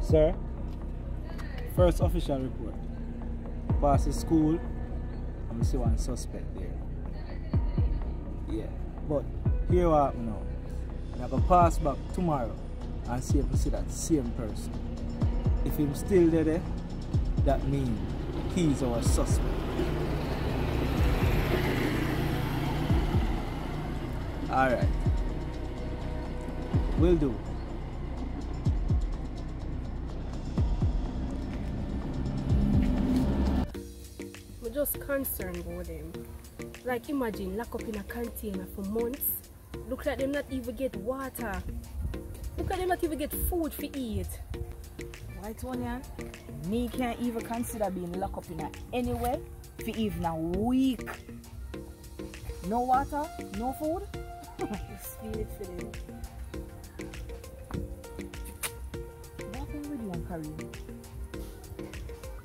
Sir, first official report. Pass the school, and we see one suspect there. Yeah, but here what happen now. I'm going to pass back tomorrow and see if we see that same person. If him still there, that means he's our suspect. Alright. Will do. I'm just concerned about them. Like imagine lock up in a container for months. Look like them not even get water. Look like them not even get food for eat. Why, Tonya? Me can't even consider being locked up in anywhere for even a week. No water, no food. Just feel it for them. What are you doing, Karim?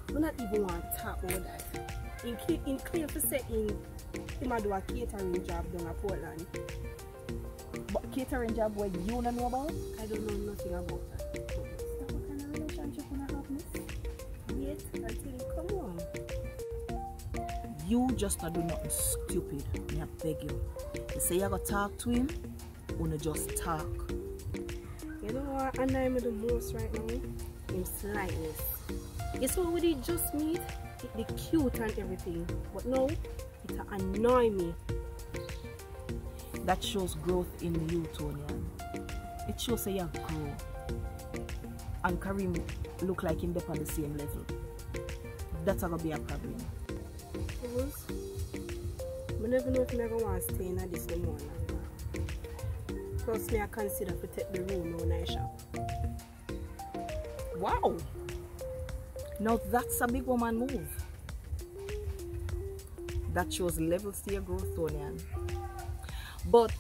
I not even want to talk about that. In clear for saying he might do a catering job down at Portland. But catering job where you don't know about? I don't know nothing about that. What kind of relationship can I have, miss? Wait until you come on. You just not do nothing stupid. I beg you. You say you gotta talk to him, or not just talk. You know what annoy me the most right now? Him slightness. Guess what we did just meet? It be cute and everything. But now, it annoy me. That shows growth in you, Tonya. It shows that you grow. And Karim look like him on the same level. That's gonna be a problem. Because I never know if I ever want to stay in this no more longer. Plus, me I consider to take the room when I shop. Wow! Now that's a big woman move. That shows levels to your growth, Tonya. But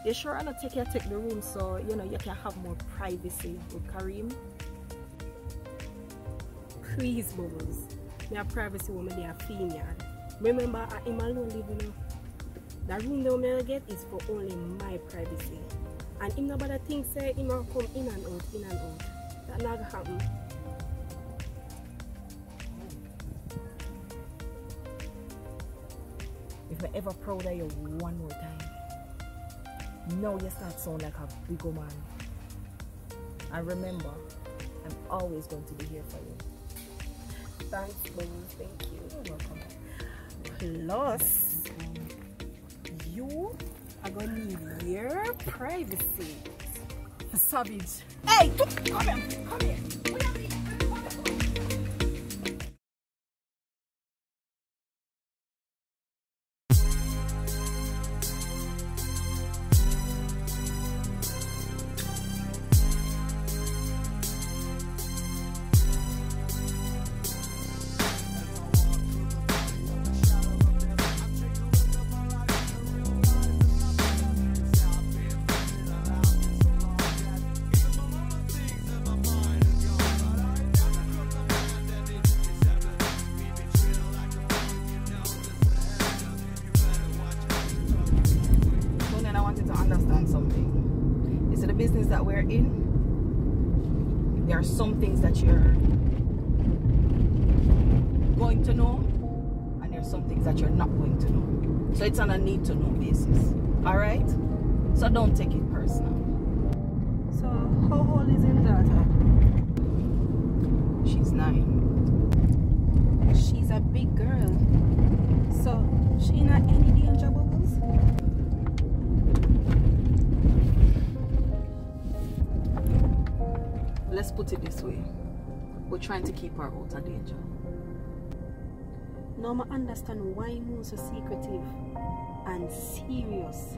you sure I'm not take the room so you know you can have more privacy with Karim? Please, Bubbles. Me a privacy woman they are female. Remember I'm alone living now. The room that I get is for only my privacy. And if nobody thinks say he might come in and out, in and out. That not gonna happen. If I ever proud of you one more time, now you start sound like a big man. And remember, I'm always going to be here for you. Thanks, Bubbles. Thank you. You're welcome. Plus, you are gonna need your privacy. Savage. Hey, come here, come here. Business that we're in, there are some things that you're going to know and there are some things that you're not going to know, so it's on a need to know basis. All right, so don't take it personal. So how old is your daughter? She's 9. She's a big girl, so she not any danger, Bubbles? Let's put it this way. We're trying to keep her out of danger. Now I understand why you're so secretive and serious.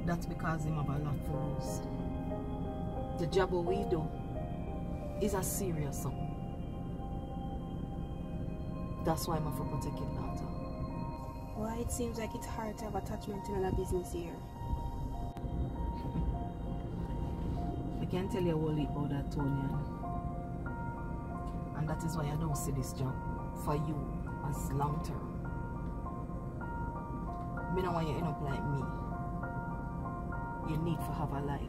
That's because him have a lot to lose. The job we do is a serious one. That's why I'm for protect your daughter. Why it seems like it's hard to have attachment in a business here. I can't tell you a whole heap about that, Tonya. And that is why I don't see this job for you as long term. I don't want you to end up like me. You need to have a life.